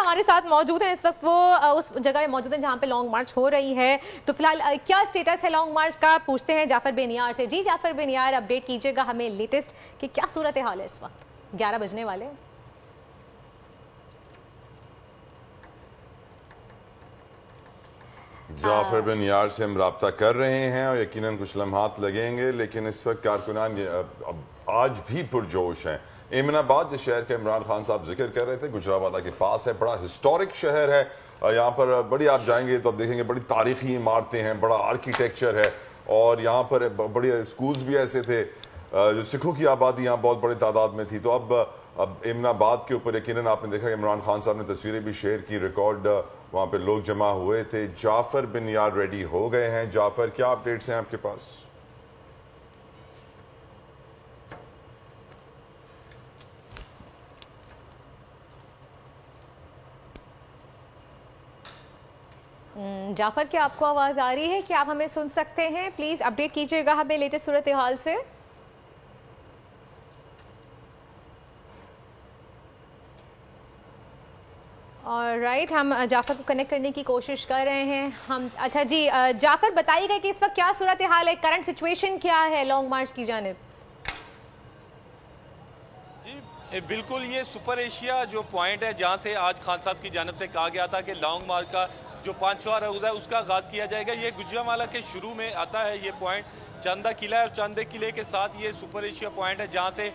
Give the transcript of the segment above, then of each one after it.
हमारे साथ मौजूद हैं इस वक्त, वो उस जगह पे मौजूद हैं जहां पे लॉन्ग मार्च हो रही है। तो फिलहाल क्या स्टेटस है लॉन्ग मार्च का, पूछते हैं जाफर बेनियार से। जी जाफर बेनियार, अपडेट कीजिएगा हमें लेटेस्ट कि क्या सूरत हाल है इस वक्त, 11 बजने वाले। जाफर बिन यार से हम रब्ता कर रहे हैं और यकीनन कुछ लम्हात लगेंगे, लेकिन इस वक्त कारकुनान आज भी पुरजोश हैं। एमनाबाद जिस शहर के इमरान खान साहब जिक्र कर रहे थे, गुजरावाला के पास है, बड़ा हिस्टोरिक शहर है। यहाँ पर बड़ी आप जाएंगे तो आप देखेंगे बड़ी तारीखी इमारतें हैं, बड़ा आर्किटेक्चर है और यहाँ पर बड़ी स्कूल्स भी ऐसे थे जो सिखों की आबादी यहाँ बहुत बड़ी तादाद में थी। तो अब एमनाबाद के ऊपर यकीनन आपने देखा इमरान खान साहब ने तस्वीरें भी शेयर की, रिकॉर्ड वहाँ पे लोग जमा हुए थे। जाफर बिन यार रेडी हो गए हैं। जाफर, क्या अपडेट्स हैं आपके पास? जाफर, क्या आपको आवाज आ रही है? क्या आप हमें सुन सकते हैं? प्लीज अपडेट कीजिएगा हमें लेटेस्ट सूरत हाल से। और राइट, हम जाफर को कनेक्ट करने की कोशिश कर रहे हैं हम। अच्छा जी जाफर, बताइएगा कि इस वक्त क्या सूरत हाल है, करंट सिचुएशन क्या है लॉन्ग मार्च की जानिब? जी बिल्कुल, ये सुपर एशिया जो पॉइंट है जहां से आज खान साहब की जानिब से कहा गया था कि लॉन्ग मार्च का जो 500 रोज़ा है उसका आगाज़ किया जाएगा, ये गुजरावाला के शुरू में आता है। ये पॉइंट चंदा किला है और चंदे किले के साथ ये सुपर एशिया पॉइंट है जहाँ से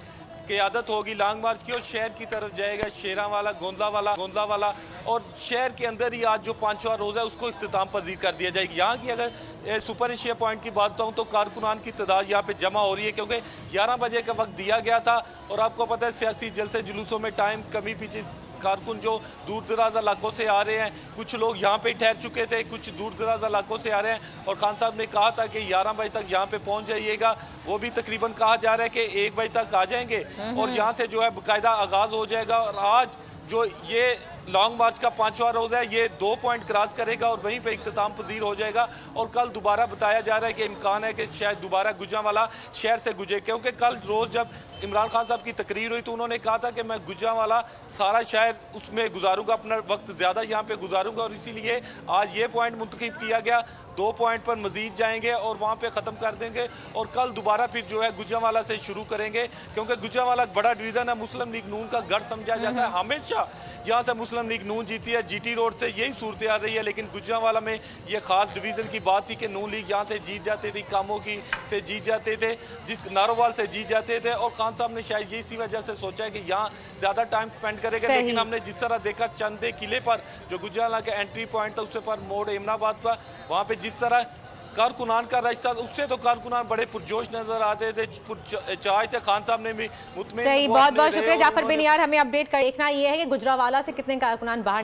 क़यादत होगी लॉन्ग मार्च की और शहर की तरफ जाएगा शेरावाला, गोंदलावाला और शहर के अंदर ही आज जो 500 रोज़ा है उसको इख्तिताम पजीर कर दिया जाएगी। यहाँ की अगर सुपर एशिया पॉइंट की बात बताऊँ तो कारकुनान की तादाद यहाँ पे जमा हो रही है, क्योंकि 11 बजे का वक्त दिया गया था और आपको पता है सियासी जलसे जुलूसों में टाइम कमी पीछे कारकुन जो दूर दराज इलाकों से आ रहे हैं, कुछ लोग यहाँ पे ठहर चुके थे, कुछ दूर दराज इलाकों से आ रहे हैं और खान साहब ने कहा था कि 11 बजे तक यहाँ पे पहुँच जाइएगा। वो भी तकरीबन कहा जा रहा है कि 1 बजे तक आ जाएंगे और यहाँ से जो है बाकायदा आगाज हो जाएगा। और आज जो ये लॉन्ग मार्च का 5वां रोज़ा है ये 2 पॉइंट क्रॉस करेगा और वहीं पे इख्तिताम पजीर हो जाएगा। और कल दोबारा बताया जा रहा है कि इम्कान है कि शायद दोबारा गुजरावाला शहर से गुजरे, क्योंकि कल रोज़ जब इमरान खान साहब की तकरीर हुई तो उन्होंने कहा था कि मैं गुजरावाला सारा शहर उसमें गुजारूंगा, अपना वक्त ज़्यादा यहाँ पे गुजारूंगा और इसीलिए आज ये पॉइंट मुंतखब किया गया। 2 पॉइंट पर मजीद जाएंगे और वहाँ पे ख़त्म कर देंगे और कल दोबारा फिर जो है गुजरावाला से शुरू करेंगे, क्योंकि गुजरावाला बड़ा डिवीज़न है, मुस्लिम लीग नून का गढ़ समझा जाता है। हमेशा यहाँ से मुस्लिम लीग नून जीती है, GT रोड से यही सूरत आ रही है, लेकिन गुजरावाला में ये खास डिवीज़न की बात थी कि नून लीग यहाँ से जीत जाते थे, कामों की से जीत जाते थे, जिस नारोवाल से जीत जाते थे और खान साहब ने शायद ये इसी वजह से सोचा है कि यहाँ ज़्यादा टाइम स्पेंड करेगा। लेकिन हमने जिस तरह देखा चंदे किले पर जो गुजरावाला का एंट्री पॉइंट था उससे पर मोड़ एमनाबाद पर, वहाँ पे जिस तरह कारकुनान का रास्ता, उससे तो कारकुनान बड़े पुरजोश नजर आते थे, चाहे थे खान साहब ने भी मुतमईन। सही, बहुत बहुत शुक्रिया जाफर बिन यार, हमें अपडेट कर। देखना ये है कि गुजरावाला से कितने कारकुनान बाहर